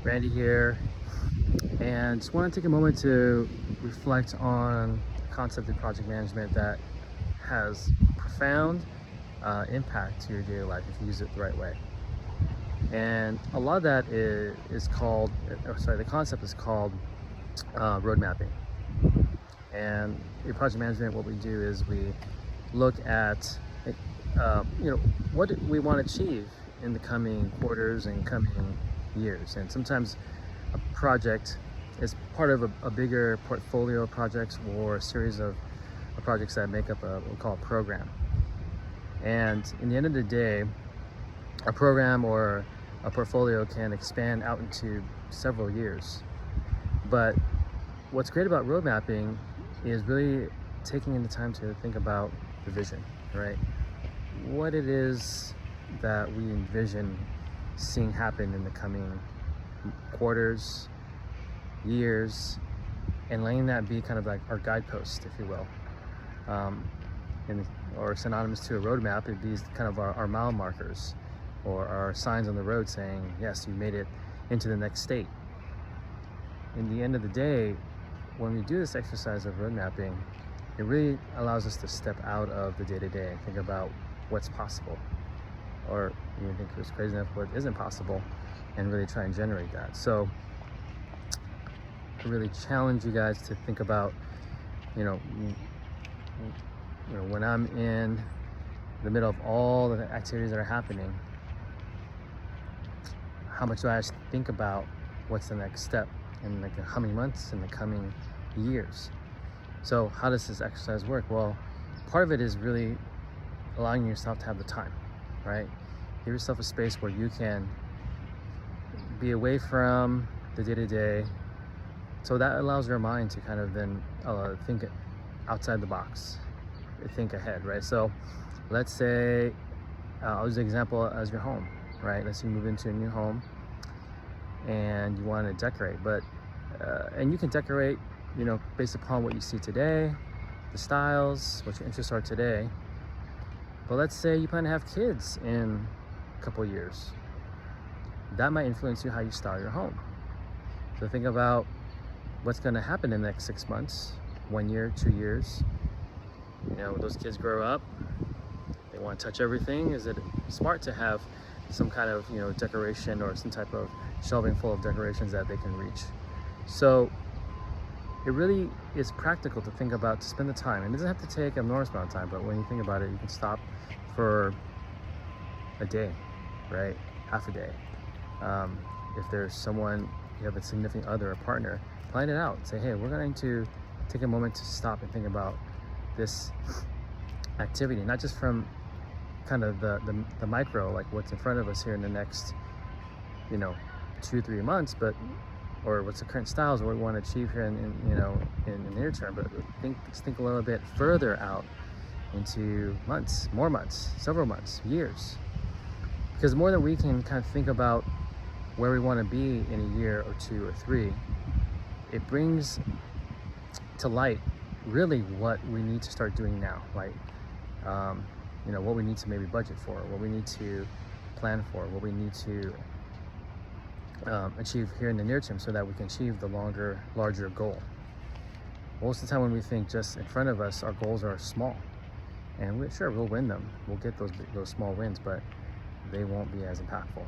Randy here, and just want to take a moment to reflect on the concept of project management that has profound impact to your daily life if you use it the right way. And a lot of that is called, the concept is called road mapping. And in project management, what we do is we look at, what we want to achieve in the coming quarters and coming years. And sometimes a project is part of a bigger portfolio of projects or a series of projects that make up what we call a program. And in the end of the day, a program or a portfolio can expand out into several years. But what's great about road mapping is really taking in the time to think about the vision, right? What it is that we envision seeing happen in the coming quarters, years, and letting that be kind of like our guidepost, if you will. Or synonymous to a roadmap, it'd be kind of our mile markers or our signs on the road saying, yes, you made it into the next state. In the end of the day, when we do this exercise of road mapping, it really allows us to step out of the day-to-day and think about what's possible, or even think it's crazy enough what isn't possible, and really try and generate that. So I really challenge you guys to think about, when I'm in the middle of all the activities that are happening, how much do I actually think about what's the next step in the coming months, in the coming years? So how does this exercise work? Well, part of it is really allowing yourself to have the time, right? Give yourself a space where you can be away from the day-to-day. So that allows your mind to kind of then think outside the box, think ahead, right? So let's say, I'll use an example as your home, right? Let's say you move into a new home and you want to decorate, and you can decorate, based upon what you see today, the styles, what your interests are today. But let's say you plan to have kids in a couple of years. That might influence how you style your home. So think about what's going to happen in the next 6 months, 1 year, 2 years. When those kids grow up, they want to touch everything. Is it smart to have some kind of, decoration or some type of shelving full of decorations that they can reach? So it really is practical to think about, to spend the time. It doesn't have to take an enormous amount of time, but when you think about it, you can stop for a day, right? Half a day. If there's someone, you have a significant other, a partner, plan it out. Say, hey, we're going to take a moment to stop and think about this activity, not just from kind of the micro, like what's in front of us here in the next, 2-3 months, or what's the current styles, or what we want to achieve here in the near term, but think a little bit further out into months, more months, several months, years. Because the more that we can kind of think about where we want to be in a year or 2 or 3, it brings to light really what we need to start doing now, like what we need to maybe budget for, what we need to plan for, what we need to achieve here in the near term so that we can achieve the larger goal. Most of the time when we think just in front of us, our goals are small, and we'll win them. We'll get those small wins, but they won't be as impactful.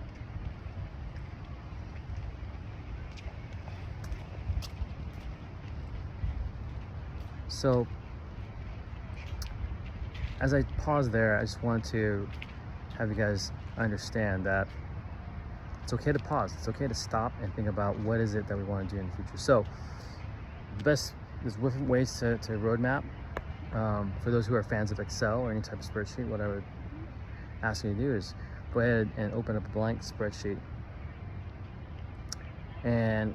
So as I pause there, I just want to have you guys understand that it's okay to pause. It's okay to stop and think about what is it that we want to do in the future. So there's different ways to roadmap. For those who are fans of Excel or any type of spreadsheet, what I would ask you to do is go ahead and open up a blank spreadsheet, and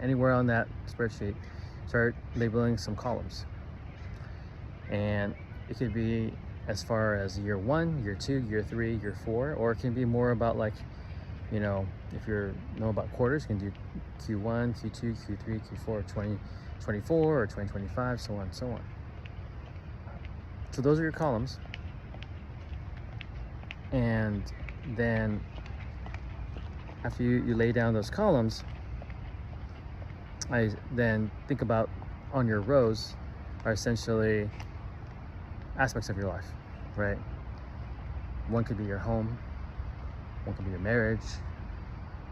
anywhere on that spreadsheet, start labeling some columns. And it could be as far as year 1, year 2, year 3, year 4, or it can be more about like, if you know about quarters, you can do Q1, Q2, Q3, Q4, 2024 or 2025, so on and so on. So those are your columns. And then after you lay down those columns, I then think about on your rows are essentially aspects of your life, right? One could be your home, one could be your marriage,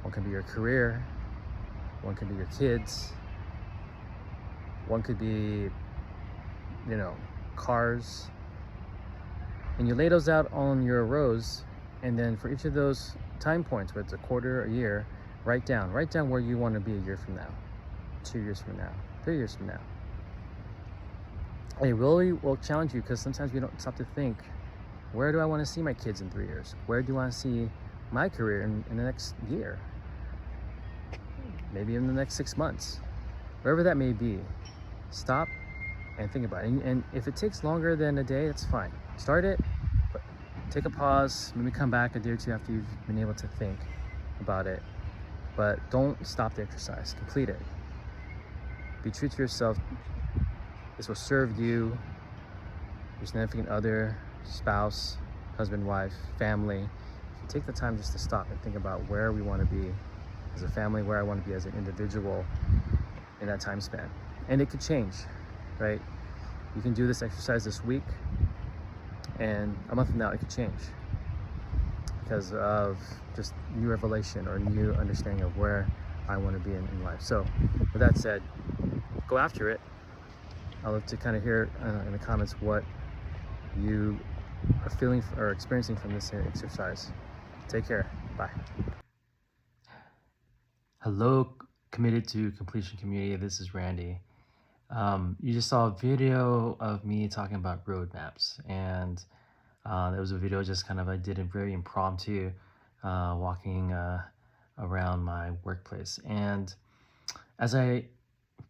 one could be your career, one could be your kids, one could be, cars. And you lay those out on your rows, and then for each of those time points, whether it's a quarter, a year, write down where you want to be a year from now, 2 years from now, 3 years from now. And it really will challenge you, because sometimes we don't stop to think, where do I want to see my kids in 3 years? Where do I want to see my career in the next year? Maybe in the next 6 months, wherever that may be. Stop and think about it. And if it takes longer than a day, that's fine. Start it, but take a pause, maybe come back a day or two after you've been able to think about it. But don't stop the exercise, complete it. Be true to yourself. This will serve you, your significant other, spouse, husband, wife, family. If you take the time just to stop and think about where we want to be as a family, where I want to be as an individual in that time span. And it could change, right? You can do this exercise this week, and a month from now it could change because of just new revelation or new understanding of where I want to be in life. So with that said, go after it. I'd love to kind of hear in the comments what you are feeling or experiencing from this exercise. Take care. Bye. Hello, Committed to Completion community. This is Randy. You just saw a video of me talking about roadmaps, and there was a video just kind of I did it very impromptu, walking around my workplace. And as I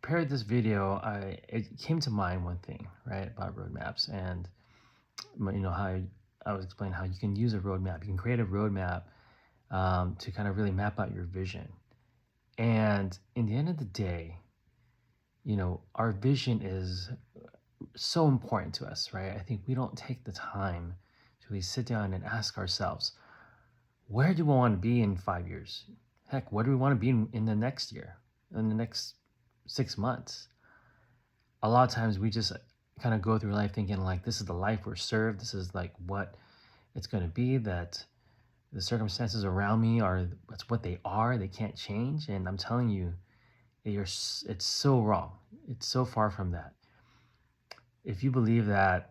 prepared this video, it came to mind one thing, right, about roadmaps, and how I was explaining how you can use a roadmap. You can create a roadmap to kind of really map out your vision. And in the end of the day, our vision is so important to us, right? I think we don't take the time to really sit down and ask ourselves, where do we want to be in 5 years? Heck, what do we want to be in the next year, in the next 6 months? A lot of times we just kind of go through life thinking like, this is the life we're served. This is like what it's going to be, that the circumstances around me that's what they are. They can't change. And I'm telling you, it's so wrong. It's so far from that. If you believe that,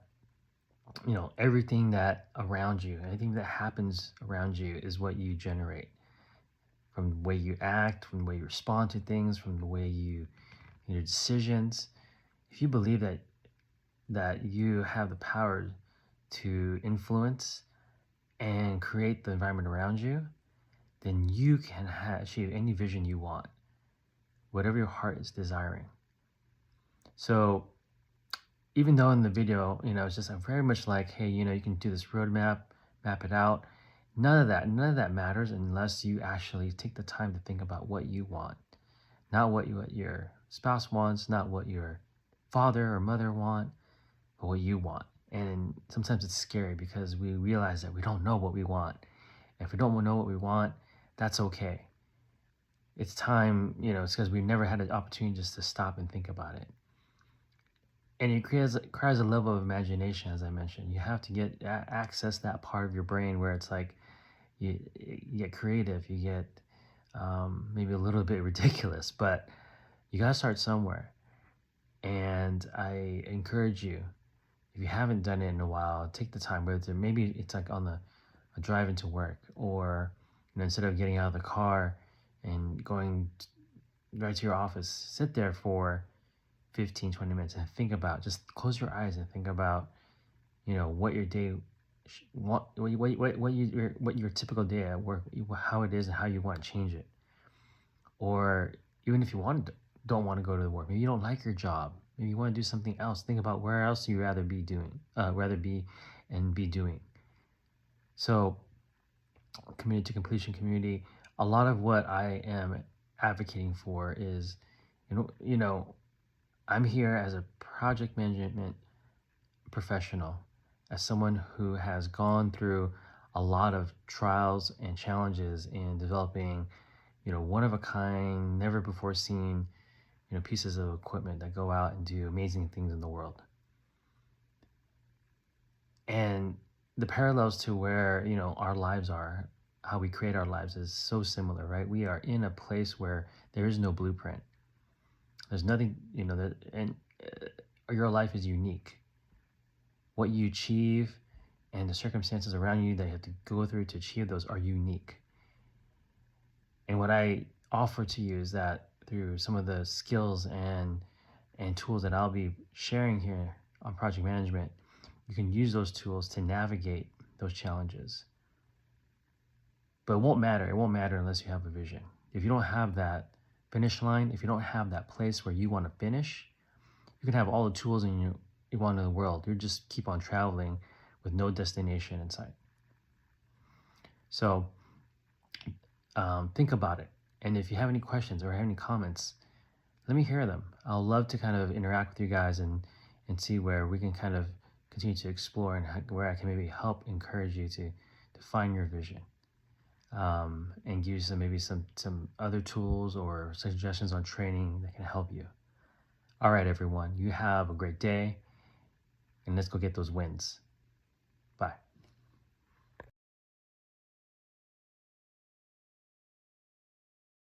everything that around you, anything that happens around you is what you generate, from the way you act, from the way you respond to things, from the way your decisions. If you believe that you have the power to influence and create the environment around you, then you can achieve any vision you want, whatever your heart is desiring. So even though in the video, it's just very much like, hey, you can do this roadmap, map it out. None of that matters unless you actually take the time to think about what you want, not what your spouse wants, not what your father or mother want, but what you want. And sometimes it's scary because we realize that we don't know what we want. If we don't know what we want, that's okay. It's time, it's because we've never had an opportunity just to stop and think about it. And it requires a level of imagination, as I mentioned. You have to access that part of your brain where it's like you get creative, you get maybe a little bit ridiculous, but you got to start somewhere. And I encourage you, if you haven't done it in a while, take the time. Whether maybe it's like on a drive into work, or instead of getting out of the car and going right to your office, sit there for 15, 20 minutes and think about, just close your eyes and think about, what your day, what your typical day at work, how it is and how you want to change it. Or even if you don't want to go to work, maybe you don't like your job, maybe you want to do something else. Think about where else you'd rather be doing. So, Committed to Completion community, a lot of what I am advocating for is, I'm here as a project management professional, as someone who has gone through a lot of trials and challenges in developing, one of a kind, never before seen, pieces of equipment that go out and do amazing things in the world. And the parallels to where, our lives are, how we create our lives is so similar, right? We are in a place where there is no blueprint. There's nothing, and your life is unique. What you achieve and the circumstances around you that you have to go through to achieve those are unique. And what I offer to you is that through some of the skills and tools that I'll be sharing here on project management, you can use those tools to navigate those challenges. But it won't matter. It won't matter unless you have a vision. If you don't have that finish line, if you don't have that place where you want to finish, you can have all the tools you want in the world. You just keep on traveling with no destination in sight. So think about it. And if you have any questions or have any comments, let me hear them. I'll love to kind of interact with you guys and see where we can kind of continue to explore and where I can maybe help encourage you to find your vision, and give you maybe some other tools or suggestions on training that can help you. All right, everyone, you have a great day, and let's go get those wins.